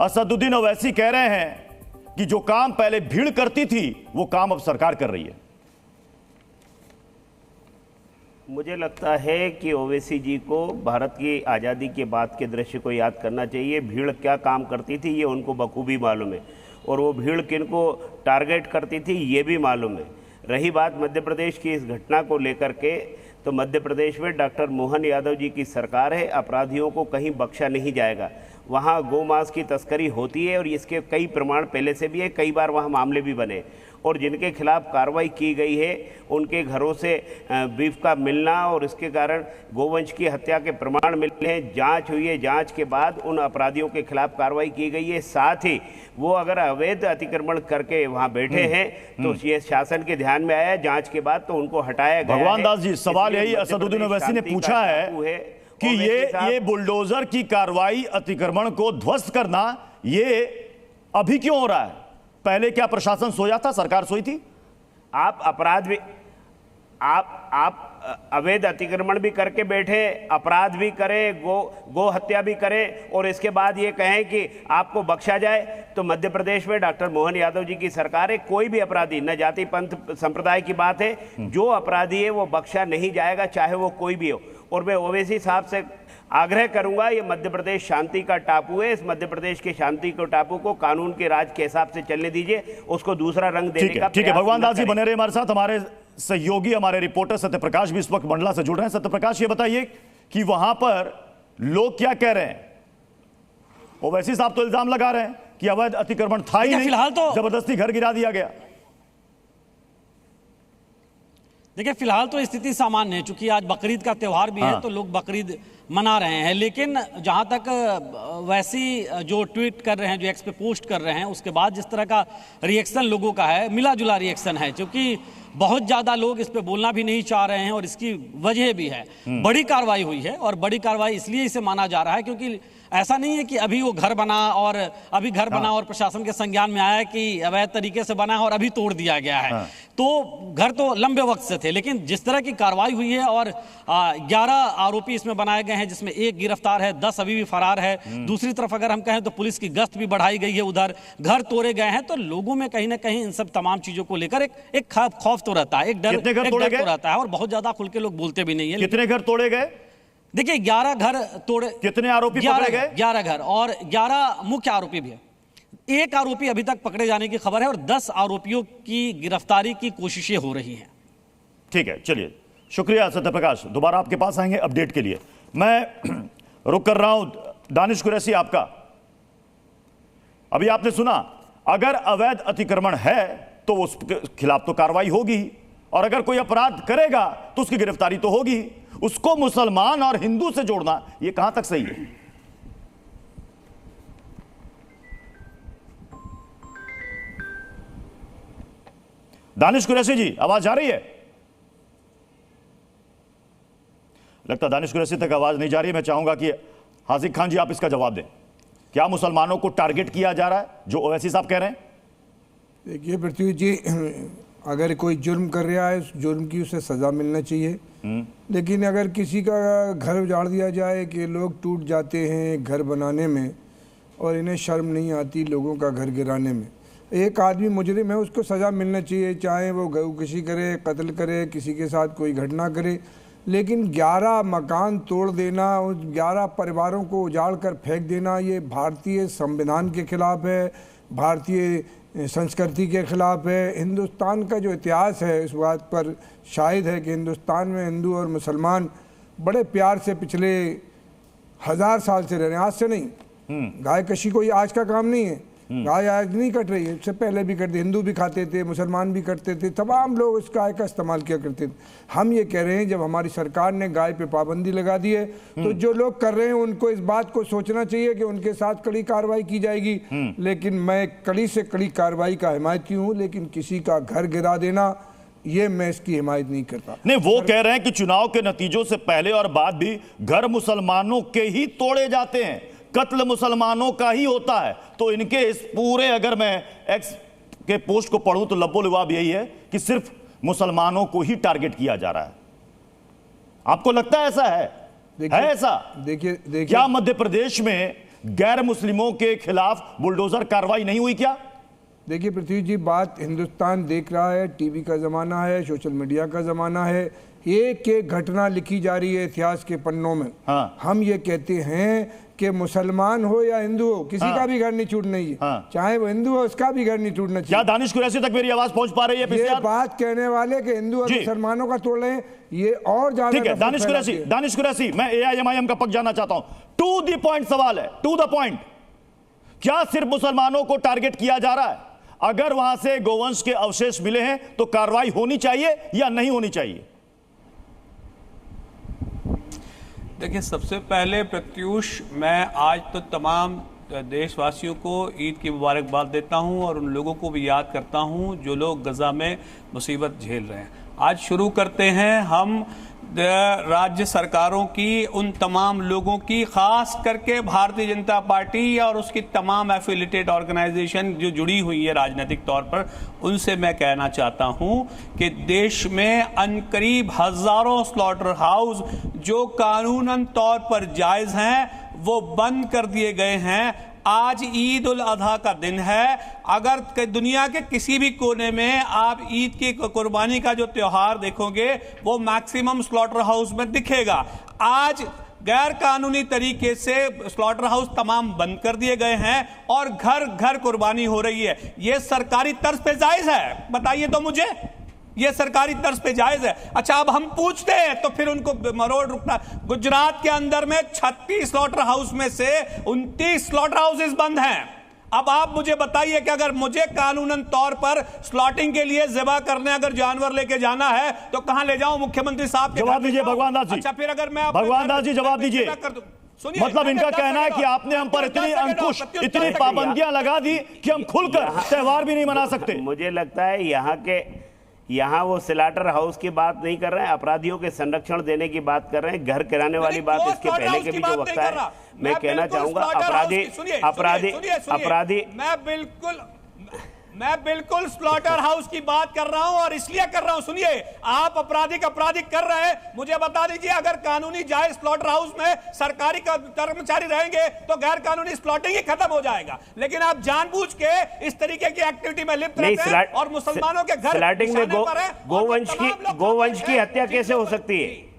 असदुद्दीन ओवैसी कह रहे हैं कि जो काम पहले भीड़ करती थी वो काम अब सरकार कर रही है। मुझे लगता है कि ओवैसी जी को भारत की आज़ादी के बाद के दृश्य को याद करना चाहिए। भीड़ क्या काम करती थी ये उनको बखूबी मालूम है, और वो भीड़ किनको टारगेट करती थी ये भी मालूम है। रही बात मध्य प्रदेश की इस घटना को लेकर के, तो मध्य प्रदेश में डॉक्टर मोहन यादव जी की सरकार है, अपराधियों को कहीं बख्शा नहीं जाएगा। वहाँ गौमांस की तस्करी होती है और इसके कई प्रमाण पहले से भी है, कई बार वहाँ मामले भी बने, और जिनके खिलाफ कार्रवाई की गई है उनके घरों से बीफ का मिलना और इसके कारण गोवंश की हत्या के प्रमाण मिले हैं। जांच हुई है, जांच के बाद उन अपराधियों के खिलाफ कार्रवाई की गई है। साथ ही वो अगर अवैध अतिक्रमण करके वहां बैठे हैं तो ये शासन के ध्यान में आया, जांच के बाद तो उनको हटाया गया। भगवान दास जी, सवाल यही असदुद्दीन ओवैसी ने पूछा है कि ये बुलडोजर की कार्रवाई, अतिक्रमण को ध्वस्त करना, ये अभी क्यों हो रहा है? पहले क्या प्रशासन सोया था, सरकार सोई थी? आप अपराध भी, आप अवैध अतिक्रमण भी करके बैठे, अपराध भी करें, गो हत्या भी करें, और इसके बाद ये कहें कि आपको बख्शा जाए। तो मध्य प्रदेश में डॉक्टर मोहन यादव जी की सरकार है, कोई भी अपराधी, न जाति पंथ संप्रदाय की बात है, जो अपराधी है वो बख्शा नहीं जाएगा, चाहे वो कोई भी हो। और मैं ओवैसी साहब से आग्रह करूंगा, ये मध्य प्रदेश शांति का टापू है, इस मध्य प्रदेश के शांति के टापू को कानून के राज के हिसाब से चलने दीजिए, उसको दूसरा रंग देने का। ठीक है, भगवान दास जी बने रहे हमारे साथ। हमारे सहयोगी, हमारे रिपोर्टर सत्यप्रकाश भी इस वक्त मंडला से जुड़ रहे हैं। सत्यप्रकाश, ये बताइए कि वहां पर लोग क्या कह रहे हैं? ओवैसी साहब तो इल्जाम लगा रहे हैं कि अवैध अतिक्रमण था ही नहीं, फिलहाल तो जबरदस्ती घर गिरा दिया गया। देखिए, फिलहाल तो स्थिति सामान्य है, चूंकि आज बकरीद का त्यौहार भी है तो लोग बकरीद मना रहे हैं। लेकिन जहां तक वैसी जो ट्वीट कर रहे हैं, जो एक्स पे पोस्ट कर रहे हैं, उसके बाद जिस तरह का रिएक्शन लोगों का है, मिला जुला रिएक्शन है, क्योंकि बहुत ज्यादा लोग इस पे बोलना भी नहीं चाह रहे हैं और इसकी वजह भी है। बड़ी कार्रवाई हुई है, और बड़ी कार्रवाई इसलिए इसे माना जा रहा है क्योंकि ऐसा नहीं है कि अभी वो घर बना और अभी घर बना और प्रशासन के संज्ञान में आया कि अवैध तरीके से बना है और अभी तोड़ दिया गया है। तो घर तो लंबे वक्त से थे, लेकिन जिस तरह की कार्रवाई हुई है और 11 आरोपी इसमें बनाए गए हैं, जिसमें एक गिरफ्तार है, 10 अभी भी फरार है। दूसरी तरफ अगर हम कहें तो पुलिस की गश्त भी बढ़ाई गई है, उधर घर तोड़े गए हैं, तो लोगों में कहीं ना कहीं इन सब तमाम चीजों को लेकर एक खौफ तो रहता है, एक डर तो रहता है, और बहुत ज्यादा खुल के लोग बोलते भी नहीं है। कितने घर तोड़े गए? देखिए, 11 घर तोड़े। कितने आरोपी पकड़े गए? 11 घर, और 11 मुख्य आरोपी भी है। एक आरोपी अभी तक पकड़े जाने की खबर है और 10 आरोपियों की गिरफ्तारी की कोशिशें हो रही हैं। ठीक है, चलिए, शुक्रिया सत्यप्रकाश। दोबारा आपके पास आएंगे अपडेट के लिए। मैं रुक कर रहा हूं दानिश कुरैशी आपका। अभी आपने सुना, अगर अवैध अतिक्रमण है तो उसके खिलाफ तो कार्रवाई होगी, और अगर कोई अपराध करेगा तो उसकी गिरफ्तारी तो होगी। उसको मुसलमान और हिंदू से जोड़ना, यह कहां तक सही है? दानिश कुरैशी जी, आवाज आ रही है? लगता दानिश कुरैशी तक आवाज नहीं जा रही। मैं चाहूंगा कि हाजिक खान जी आप इसका जवाब दें। क्या मुसलमानों को टारगेट किया जा रहा है, जो ओवैसी साहब कह रहे हैं? देखिए पृथ्वी जी, अगर कोई जुर्म कर रहा है, उस जुर्म की उसे सज़ा मिलना चाहिए। लेकिन अगर किसी का घर उजाड़ दिया जाए कि लोग टूट जाते हैं घर बनाने में और इन्हें शर्म नहीं आती लोगों का घर गिराने में, एक आदमी मुजरिम है, उसको सज़ा मिलना चाहिए, चाहे वो किसी करे, कत्ल करे, किसी के साथ कोई घटना करे। लेकिन 11 मकान तोड़ देना, उस 11 परिवारों को उजाड़ कर फेंक देना, ये भारतीय संविधान के खिलाफ है, भारतीय संस्कृति के खिलाफ है। हिंदुस्तान का जो इतिहास है इस बात पर शाहिद है कि हिंदुस्तान में हिंदू और मुसलमान बड़े प्यार से पिछले 1000 साल से रह रहे हैं। आज से नहीं, गाय कशी कोई आज का काम नहीं है, गाय आज नहीं कट रही है, इससे पहले भी कटती, हिंदू भी खाते थे, मुसलमान भी करते थे, तमाम लोग इस गाय का इस्तेमाल किया करते थे। हम ये कह रहे हैं जब हमारी सरकार ने गाय पे पाबंदी लगा दी है तो जो लोग कर रहे हैं उनको इस बात को सोचना चाहिए कि उनके साथ कड़ी कार्रवाई की जाएगी। लेकिन मैं कड़ी से कड़ी कार्रवाई का हिमायती हूँ, लेकिन किसी का घर गिरा देना, ये मैं इसकी हिमायत नहीं करता। नहीं, वो कह रहे हैं कि चुनाव के नतीजों से पहले और बाद भी घर मुसलमानों के ही तोड़े जाते हैं, कत्ल मुसलमानों का ही होता है। तो इनके इस पूरे, अगर मैं एक्स के पोस्ट को पढ़ूं तो लब्बो लुबाब यही है कि सिर्फ मुसलमानों को ही टारगेट किया जा रहा है। आपको लगता है ऐसा है? है ऐसा? देखिए क्या मध्य प्रदेश में गैर मुस्लिमों के खिलाफ बुलडोजर कार्रवाई नहीं हुई क्या? देखिए पृथ्वी जी, बात हिंदुस्तान देख रहा है, टीवी का ज़माना है, सोशल मीडिया का ज़माना है, एक एक घटना लिखी जा रही है इतिहास के पन्नों में। हाँ। हम ये कहते हैं कि मुसलमान हो या हिंदू हो, किसी का भी घर नहीं टूटना चाहिए। हाँ। चाहे वो हिंदू हो, उसका भी घर नहीं टूटना क्या चाहिए। दानिश कुरैशी तक मेरी आवाज पहुंच पा रही है? ये बात कहने वाले कि हिंदू और जी। मुसलमानों का तोड़ रहे हैं, ये और ज्यादा ठीक है। नफरत फैलाती है। दानिश कुरैशी, मैं AIMIM का पक्ष जानना चाहता हूं। टू द पॉइंट सवाल है, टू द पॉइंट। क्या सिर्फ मुसलमानों को टारगेट किया जा रहा है? अगर वहां से गोवंश के अवशेष मिले हैं तो कार्रवाई होनी चाहिए या नहीं होनी चाहिए? देखिए, सबसे पहले प्रत्यूष, मैं आज तो तमाम देशवासियों को ईद की मुबारकबाद देता हूं और उन लोगों को भी याद करता हूं जो लोग गजा में मुसीबत झेल रहे हैं। आज शुरू करते हैं हम राज्य सरकारों की, उन तमाम लोगों की, खास करके भारतीय जनता पार्टी और उसकी तमाम एफिलिएटेड ऑर्गेनाइजेशन जो जुड़ी हुई है राजनीतिक तौर पर, उनसे मैं कहना चाहता हूं कि देश में अनकरीब हजारों स्लॉटर हाउस जो कानूनन तौर पर जायज हैं वो बंद कर दिए गए हैं। आज ईद उल अधा का दिन है। अगर दुनिया के किसी भी कोने में आप ईद की कुर्बानी का जो त्योहार देखोगे वो मैक्सिमम स्लॉटर हाउस में दिखेगा। आज गैर कानूनी तरीके से स्लॉटर हाउस तमाम बंद कर दिए गए हैं और घर घर कुर्बानी हो रही है। यह सरकारी तर्ज पे जायज है? बताइए तो मुझे, ये सरकारी तर्ज पे जायज है? अच्छा, अब हम पूछते हैं तो फिर उनको मरोड़ रुकना। गुजरात के अंदर में 36 स्लॉटर हाउस में से 29 स्लॉटर हाउसेस बंद हैं। अब आप मुझे बताइए कि अगर मुझे कानूनन तौर पर स्लॉटिंग के लिए ज़िबा करने अगर जानवर लेके जाना है तो कहां ले जाऊं? मुख्यमंत्री साहब के जवाब दीजिए भगवान दास जी। अच्छा, फिर अगर मैं भगवान दास जी जवाब दीजिए। मतलब इनका कहना है कि आपने हम पर इतनी अंकुश, इतनी पाबंदियां लगा दी कि हम खुलकर त्योहार भी नहीं मना सकते। मुझे लगता है यहाँ वो स्लॉटर हाउस की बात नहीं कर रहे हैं, अपराधियों के संरक्षण देने की बात कर रहे हैं। घर किराने वाली बात इसके पहले के भी जो वक्त है, मैं कहना चाहूंगा अपराधी मैं बिल्कुल स्लॉटर हाउस की बात कर रहा हूं और इसलिए कर रहा हूं, सुनिए, आप आपराधिक कर रहे हैं। मुझे बता दीजिए, अगर कानूनी जायज स्लॉटर हाउस में सरकारी कर्मचारी रहेंगे तो गैर कानूनी स्लॉटिंग ही खत्म हो जाएगा। लेकिन आप जानबूझ के इस तरीके की एक्टिविटी में लिप्त रहते हैं और मुसलमानों के घर स्लॉटिंग में गोवंश की हत्या कैसे हो सकती है?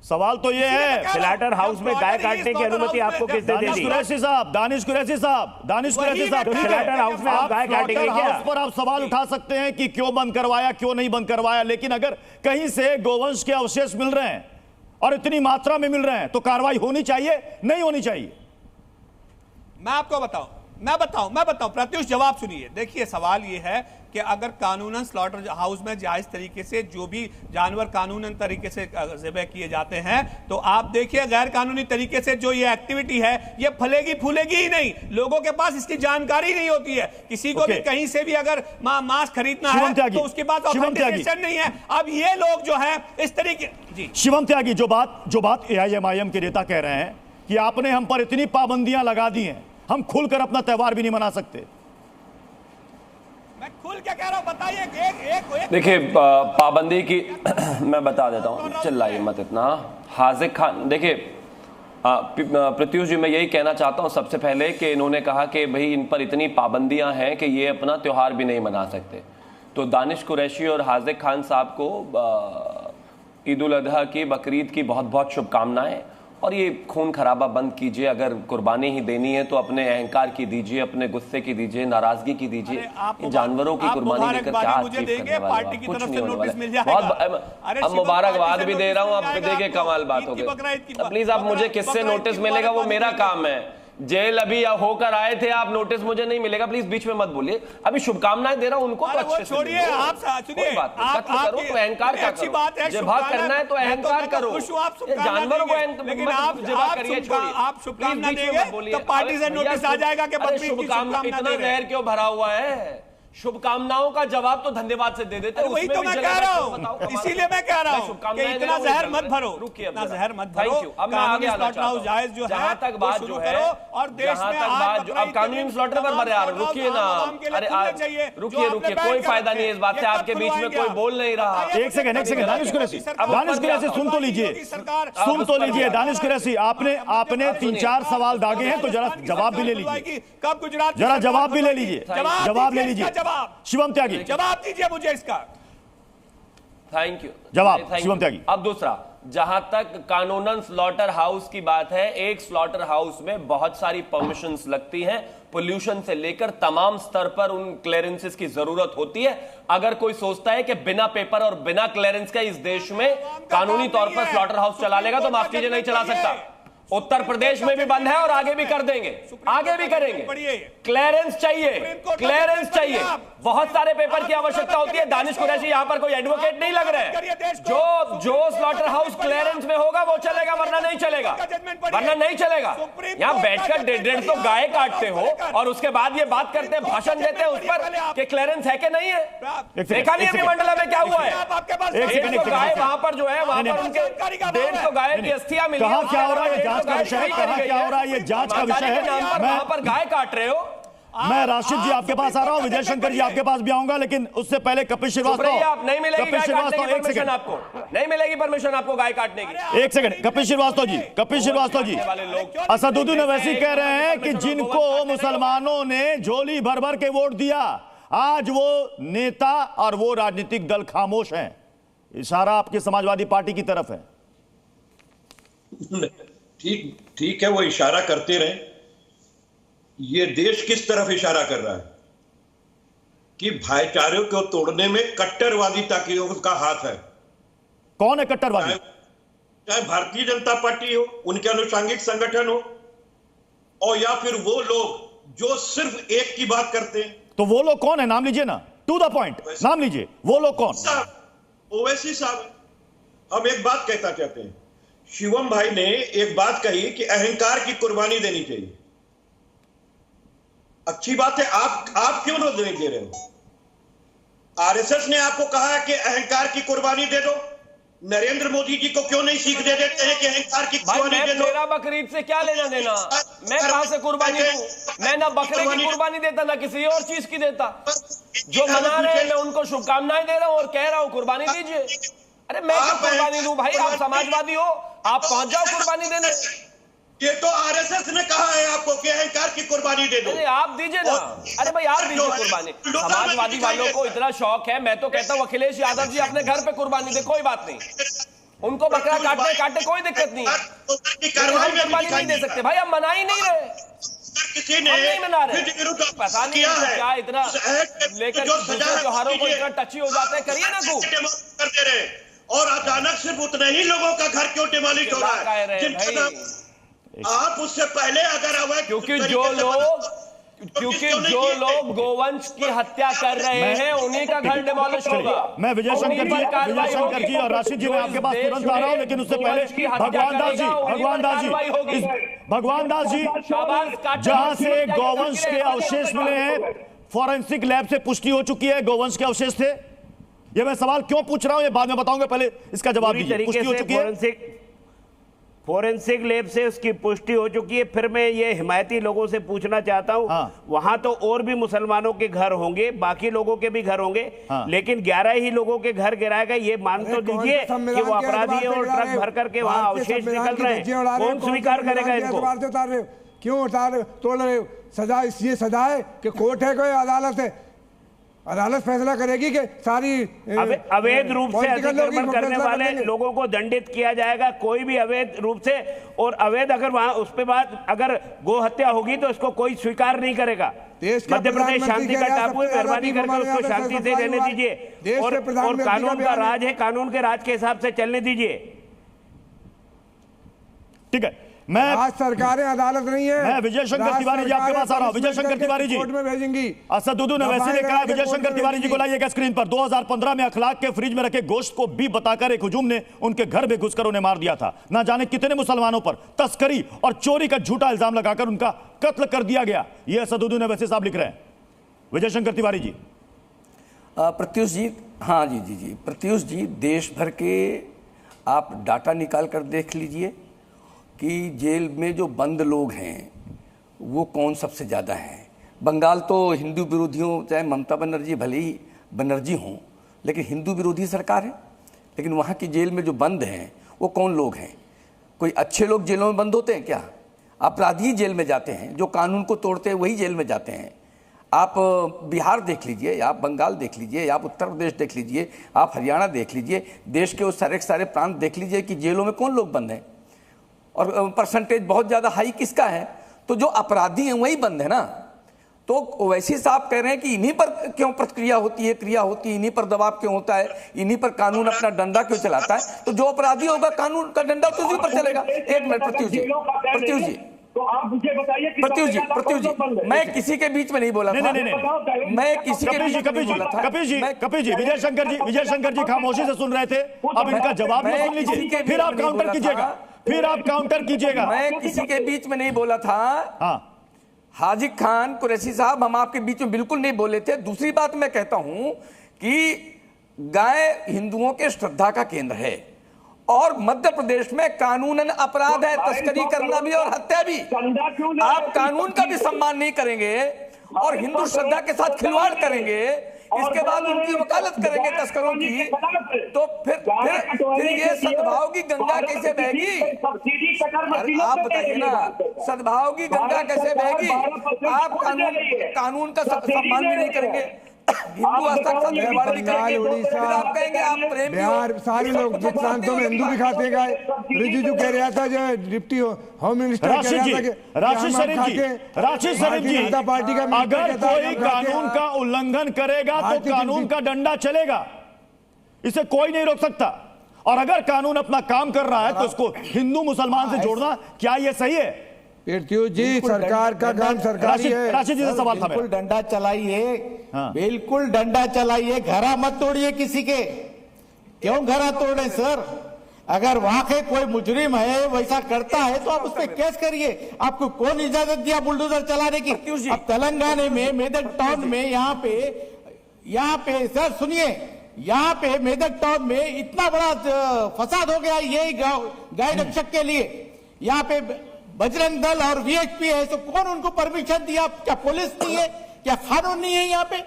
सवाल तो ये है, स्लॉटर हाउस में गाय काटने की अनुमति आपको किसने दे दी? दानिश कुरैशी साहब, स्लॉटर हाउस में आप गाय काटेंगे क्या? हाउस पर आप सवाल उठा सकते हैं कि क्यों बंद करवाया, क्यों नहीं बंद करवाया, लेकिन अगर कहीं से गोवंश के अवशेष मिल रहे हैं और इतनी मात्रा में मिल रहे हैं तो कार्रवाई होनी चाहिए, नहीं होनी चाहिए? मैं आपको मैं बताऊं प्रत्युष, जवाब सुनिए। देखिए, सवाल यह है कि अगर कानूनन स्लॉटर हाउस में जायज तरीके से जो भी जानवर कानूनन तरीके से ज़िबह किए जाते हैं, तो आप देखिए गैर कानूनी तरीके से जो ये एक्टिविटी है ये फलेगी फूलेगी ही नहीं। लोगों के पास इसकी जानकारी नहीं होती है। किसी को भी कहीं से भी अगर मांस खरीदना है तो उसके पास ऑथेंटिकेशन नहीं है। अब ये लोग जो है इस तरीके, जी शिवम त्यागी, जो बात AIMIM के नेता कह रहे हैं कि आपने हम पर इतनी पाबंदियां लगा दी हैं, हम खुलकर अपना त्योहार भी नहीं मना सकते। मैं खुल क्या कह रहा हूं, बताइए। देखिए, पाबंदी की मैं बता देता हूं, चिल्लाइए मत इतना। हाजिक खान, देखिए प्रत्युष जी, मैं यही कहना चाहता हूं सबसे पहले कि इन्होंने कहा कि भाई इन पर इतनी पाबंदियां हैं कि ये अपना त्योहार भी नहीं मना सकते। तो दानिश कुरैशी और हाजिक खान साहब को ईद उल अजहा की, बकरीद की बहुत बहुत शुभकामनाएं। और ये खून खराबा बंद कीजिए। अगर कुर्बानी ही देनी है तो अपने अहंकार की दीजिए, अपने गुस्से की दीजिए, नाराजगी की दीजिए। इन जानवरों की कुर्बानी देकर क्या अचीव करने वाले, कुछ नहीं होने वाला। बहुत अब मुबारकबाद भी दे रहा हूँ। अब देखिए कमाल बात हो गई। प्लीज आप मुझे किससे नोटिस मिलेगा वो मेरा काम है। जेल अभी होकर आए थे आप, नोटिस मुझे नहीं मिलेगा। प्लीज बीच में मत बोलिए। अभी शुभकामनाएं दे रहा हूं उनको तो अच्छे से छोड़िए। आप सुनिए, करो तो अहंकार का अच्छी बात है, जब भाग करना है तो अहंकार करो। जानवरों को लेकिन आप शुभकामना देंगे तो पार्टी से नोटिस आ जाएगा कि शुभकामना, इतना जहर क्यों भरा हुआ है? शुभकामनाओं का जवाब तो धन्यवाद से दे देते। वही तो मैं कह रहा हूं, इसीलिए मैं कह रहा हूं कि इतना जहर मत भरो, इतना जहर मत भरो। अब मैं आगे आना चाहता हूं। जायज जो है जहां तक बात जो है, और देश में अब कानूनी स्लॉटर पर मरे यार, रुकिए ना, अरे रुकिए कोई फायदा नहीं है इस बात से, आपके बीच में कोई बोल नहीं रहा। एक सेकंड दानिश कुरैशी सुन तो लीजिए दानिश कुरैशी, आपने 3-4 सवाल दागे हैं, तो जरा जवाब भी ले लीजिए, कब गुजरात जरा जवाब भी ले लीजिए, जवाब ले लीजिए। शिवम त्यागी, जवाब दीजिए मुझे इसका। Thank you. जवाब शिवम त्यागी। अब दूसरा, जहां तक कानूनन स्लॉटर हाउस की बात है, एक स्लॉटर हाउस में बहुत सारी परमिशंस लगती हैं, पोल्यूशन से लेकर तमाम स्तर पर उन क्लियरेंसेस की जरूरत होती है। अगर कोई सोचता है कि बिना पेपर और बिना क्लियरेंस के इस देश में कानूनी तौर पर स्लॉटर हाउस चला लेगा, तो माफ कीजिए नहीं चला सकता। उत्तर प्रदेश में भी बंद है और आगे भी कर देंगे, आगे भी करेंगे। क्लियरेंस चाहिए, बहुत सारे पेपर की आवश्यकता होती है। दानिश कुरैशी यहाँ पर कोई एडवोकेट नहीं लग रहे हैं। जो स्लॉटर हाउस क्लियरेंस में होगा वो चलेगा, वरना नहीं चलेगा, यहाँ बैठकर 1.5 तो गाय काटते हो और उसके बाद ये बात करते हैं, भाषण देते हैं उस पर कि क्लियरेंस है कि नहीं है। देखा नहीं अभी मंडला में क्या हुआ है, 150 गाय वहां पर जो है, वहां पर उनके 150 गाय की अस्थियां मिली। कहां क्या हो रहा है, जांच का विषय है, कहां क्या हो रहा है, ये जांच का विषय है। वहां पर गाय काट रहे हो। मैं राशिद जी आपके पास आ रहा हूं, विजय शंकर जी आपके पास भी आऊंगा, लेकिन उससे पहले कपिल श्रीवास्तव। आप नहीं मिलेगी गाय काटने की परमिशन, आपको नहीं मिलेगी परमिशन आपको गाय काटने की। एक सेकंड, कपिल श्रीवास्तव जी असदुद्दीन ओवैसी कह रहे हैं कि जिनको मुसलमानों ने झोली भर भर के वोट दिया, आज वो नेता और वो राजनीतिक दल खामोश हैं। इशारा आपकी समाजवादी पार्टी की तरफ है। ठीक है, वो इशारा करते रहे। ये देश किस तरफ इशारा कर रहा है कि भाईचारे को तोड़ने में कट्टरवादिता की उसका हाथ है। कौन है कट्टरवादी? चाहे भारतीय जनता पार्टी हो, उनके अनुषंगिक संगठन हो, और या फिर वो लोग जो सिर्फ एक की बात करते हैं। तो वो लोग कौन है, नाम लीजिए ना, टू द पॉइंट नाम लीजिए, वो लोग कौन? ओवैसी साहब। हम एक बात कहना चाहते हैं, शिवम भाई ने एक बात कही कि अहंकार की कुर्बानी देनी चाहिए। अच्छी बात है, आप क्यों नहीं दे रहे हो? आरएसएस ने आपको कहा है कि अहंकार की कुर्बानी दे दो। नरेंद्र मोदी जी को क्यों नहीं सीख दे देते हैं कि अहंकार की कुर्बानी दे दो? मेरा बकरीद से क्या लेना देना, मैं कहां से कुर्बानी दूं? मैं ना बकरे की कुर्बानी देता, ना किसी और चीज की देता। जो मना रहे हैं मैं उनको शुभकामनाएं दे रहा हूं और कह रहा हूं कुर्बानी दीजिए। अरे मैं क्यों कुर्बानी दूं भाई? आप समाजवादी हो, आप पहुंच जाओ कुर्बानी देने। ये तो आरएसएस ने कहा है आपको कि अहंकार की कुर्बानी दे दो। अरे आप दीजिए ना, अरे भाई आप दीजिए कुर्बानी। समाजवादी वालों को इतना शौक है, मैं तो कहता हूं अखिलेश यादव जी अपने घर पे कुर्बानी दे, कोई बात नहीं, उनको बकरा काटने कोई दिक्कत नहीं है। हम कुर्बानी नहीं दे सकते भाई, हम मना ही नहीं रहे, किसी ने नहीं मना रहे। पता नहीं क्या इतना लेकर दूसरे त्योहारों को इतना टची हो जाता है। करिए ना खूब करते रहे, और अचानक सिर्फ उतने ही लोगों का घर क्यों डिमोलिश हो रहा है? आप उससे पहले अगर अवैध, क्योंकि जो लोग गोवंश की हत्या कर रहे हैं उन्हीं का घर डिमोलिश होगा। मैं विजय शंकर जी और राशिद जी मैं आपके पास तुरंत आ रहा हूं, लेकिन उससे पहले भगवान दास जी जहां से गोवंश के अवशेष मिले हैं, फॉरेंसिक लैब से पुष्टि हो चुकी है गोवंश के अवशेष थे। ये मैं सवाल क्यों पूछ रहा हूं ये बाद में बताऊंगा, पहले इसका जवाब दीजिए। पुष्टि हो चुकी है, फोरेंसिक लैब से उसकी पुष्टि हो चुकी है। फिर मैं ये हिमायती लोगों से पूछना चाहता हूं, वहां तो और भी मुसलमानों के घर होंगे, बाकी लोगों के भी घर होंगे, लेकिन 11 ही लोगों के घर गिराए गए। ये मान तो दीजिए कि वो अपराधी है और ट्रक भर करके वहां अवशेष निकल रहे हैं। कौन स्वीकार करेगा इनको? क्यों तोड़ रहे हो? सजा इसलिए सजा है कि कोर्ट है, कोई अदालत है, अदालत फैसला करेगी कि सारी अवैध रूप से अतिक्रमण करने वाले लोगों को दंडित किया जाएगा, कोई भी अवैध रूप से। और अवैध अगर वहां उस पे बात अगर गो हत्या होगी तो इसको कोई स्वीकार नहीं करेगा। मध्य प्रदेश शांति का टापू है, मेहरबानी करके उसको शांति से रहने दीजिए और कानून का राज है, कानून के राज के हिसाब से चलने दीजिए। ठीक है, मैं आज सरकारें अदालत नहीं है। मैं विजय शंकर तिवारी जी आपके पास आ रहा हूं। विजय शंकर तिवारी जी कोर्ट में भेजेंगी। असदुद्दीन ओवैसी ने कहा, विजय शंकर तिवारी जी को लाइएगा स्क्रीन पर। 2015 में अखलाक के फ्रिज में रखे गोश्त को भी बताकर एक हुजूम ने उनके घर में घुसकर उन्हें मार दिया था। ना जाने कितने मुसलमानों पर तस्करी और चोरी का झूठा इल्जाम लगाकर उनका कत्ल कर दिया गया। यह असदुद्दीन ओवैसी साहब लिख रहे हैं। विजय शंकर तिवारी जी प्रत्युष जी, हाँ जी जी जी, प्रत्युष जी, देश भर के आप डाटा निकाल कर देख लीजिए कि जेल में जो बंद लोग हैं वो कौन सबसे ज़्यादा हैं। बंगाल तो हिंदू विरोधियों, चाहे ममता बनर्जी भले ही बनर्जी हों, लेकिन हिंदू विरोधी सरकार है। लेकिन वहाँ की जेल में जो बंद हैं वो कौन लोग हैं? कोई अच्छे लोग जेलों में बंद होते हैं क्या? अपराधी जेल में जाते हैं, जो कानून को तोड़ते हैं वही जेल में जाते हैं। आप बिहार देख लीजिए, या आप बंगाल देख लीजिए, या आप उत्तर प्रदेश देख लीजिए, आप हरियाणा देख लीजिए, देश के उस सारे प्रांत देख लीजिए कि जेलों में कौन लोग बंद हैं। और परसेंटेज बहुत ज़्यादा हाई किसका है? तो जो अपराधी हैं वही बंद है ना। तो ओवैसी साहब कह रहे हैं कि इन्हीं पर क्यों प्रतिक्रिया होती है, क्रिया होती है, इन्हीं पर दबाव क्यों होता है, इन्हीं पर कानून अपना डंडा क्यों चलाता है? तो जो अपराधी होगा कानून का डंडा तो उसी पर चलेगा। एक मिनट प्रत्युष जी, प्रत्युष जी, तो आप मुझे बताइए कि प्रत्युष जी, मैं किसी के बीच में नहीं बोला था। मैं किसी के बीच में नहीं बोला था। कपिल जी, विजय शंकर जी खामोशी से सुन रहे थे, अब इनका जवाब में सुन लीजिए, फिर आप काउंटर कीजिएगा। मैं किसी के बीच में नहीं बोला था। हाँ, हाजिक खान कुरैशी साहब, हम आपके बीच में बिल्कुल नहीं बोले थे। दूसरी बात मैं कहता हूं कि गाय हिंदुओं के श्रद्धा का केंद्र है और मध्य प्रदेश में कानूनन अपराध है, तस्करी करना भी और हत्या भी। आप कानून का भी सम्मान नहीं करेंगे और हिंदू श्रद्धा के साथ खिलवाड़ करेंगे, इसके बाद उनकी वकालत करेंगे तस्करों की, तो फिर ये सद्भाव की गंगा कैसे बहेगी? आप बताइए ना, सद्भाव की गंगा कैसे बहेगी? आप कानून का सम्मान भी नहीं करेंगे, हिंदू आस्था का खिलवाड़ भी करेंगे, फिर आप कहेंगे आप प्रेम। बिहार सारे लोग जिस प्रांतों में हिंदू भी खाते हैं गाय, रिजिजू कह रहा था, जो डिप्टी होम मिनिस्टर राशिद शरीफ जी, पार्टी का अगर कोई कानून का उल्लंघन करेगा तो कानून का डंडा चलेगा, इसे कोई नहीं रोक सकता। और अगर कानून अपना काम कर रहा है तो उसको हिंदू मुसलमान से जोड़ना क्या ये सही है? प्रत्युष जी, सरकार का काम सरकारी है। राशिद जी से सवाल था मेरा। बिल्कुल डंडा चलाइए, बिल्कुल डंडा चलाइए, घरा मत तोड़िए किसी के। क्यों घरा तोड़े सर? अगर वहां के कोई मुजरिम है वैसा करता है तो आप उस पर केस करिए। आपको कौन इजाजत दिया बुलडोजर चलाने की? अब तेलंगाना में मेदक टाउन में यहाँ पे सर सुनिए, यहाँ पे मेदक टाउन में इतना बड़ा फसाद हो गया ये गाय रक्षक के लिए। यहाँ पे बजरंग दल और वीएचपी है, तो कौन उनको परमिशन दिया? क्या पुलिस नहीं है? क्या कानून नहीं है यहाँ पे?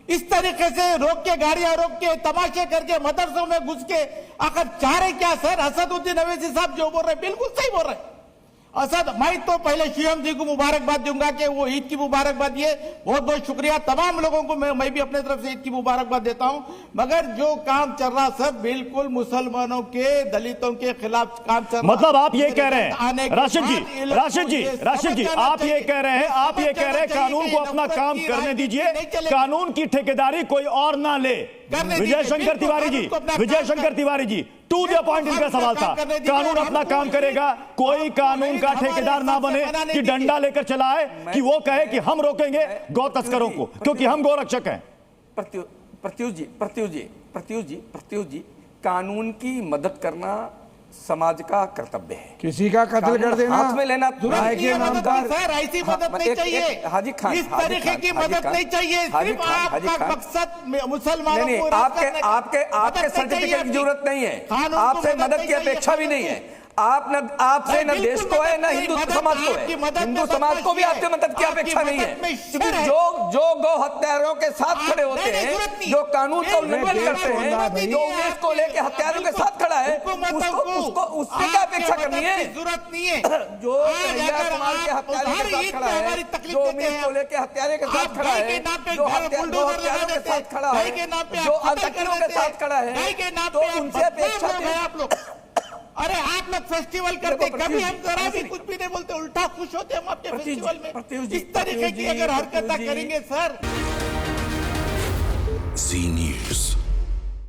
इस तरीके से रोक के, गाड़ियां रोक के, तमाशे करके, मदरसों में घुस के आखिर चाह रहे क्या सर? असदुद्दीन अवैसी साहब जो बोल रहे बिल्कुल सही बोल रहे। असद, मैं तो पहले सीएम जी को मुबारकबाद दूंगा कि वो ईद की मुबारकबाद दिए, बहुत बहुत शुक्रिया। तमाम लोगों को मैं भी अपने तरफ से ईद की मुबारकबाद देता हूं। मगर जो काम चल रहा सर, बिल्कुल मुसलमानों के, दलितों के खिलाफ काम चल रहा। मतलब आप ये कह रहे हैं राशिद जी, आप ये कह रहे हैं कानून को अपना काम करने दीजिए, कानून की ठेकेदारी कोई और ना ले। Vijay Shankar Tiwari ji, to the point इनका सवाल था। कानून अपना काम करेगा, कोई कानून का ठेकेदार ना बने कि डंडा लेकर चलाए, कि वो कहे कि हम रोकेंगे गौ तस्करों को क्योंकि हम गौरक्षक हैं। प्रत्युष जी, कानून की मदद करना समाज का कर्तव्य है। किसी का कत्ल कर देना, हाथ में लेना सर, ऐसी मदद नहीं चाहिए। हाजी खान, इस तरीके की मदद नहीं चाहिए। सिर्फ आपका मकसद मुसलमानों को आपके सर्टिफिकेट की जरूरत नहीं है, आपसे मदद की अपेक्षा भी नहीं है। आपसे न देश को है न हिंदू समाज को है। हिंदू समाज को भी आपसे मदद की अपेक्षा नहीं है, क्योंकि जो गौ हत्यारों के साथ खड़े होते हैं, जो कानून का उल्लंघन करते हैं, जो उन्हें को लेकर हत्यारों के साथ खड़ा है, उसको उससे क्या अपेक्षा करनी है? जरूरत नहीं है। जो समाज के हत्यारे के साथ खड़ा है, जो उन्हें को लेकर हत्यारे के साथ खड़ा है, जो हत्यारों के साथ खड़ा है, जो आतंकियों के साथ खड़ा है, तो उनसे अपेक्षा है आप लोग। अरे आप लोग फेस्टिवल करते, कभी हम जरा भी कुछ भी नहीं बोलते, उल्टा खुश होते हम आपके फेस्टिवल में। इस तरीके की अगर हरकत करेंगे सर। जी न्यूज़।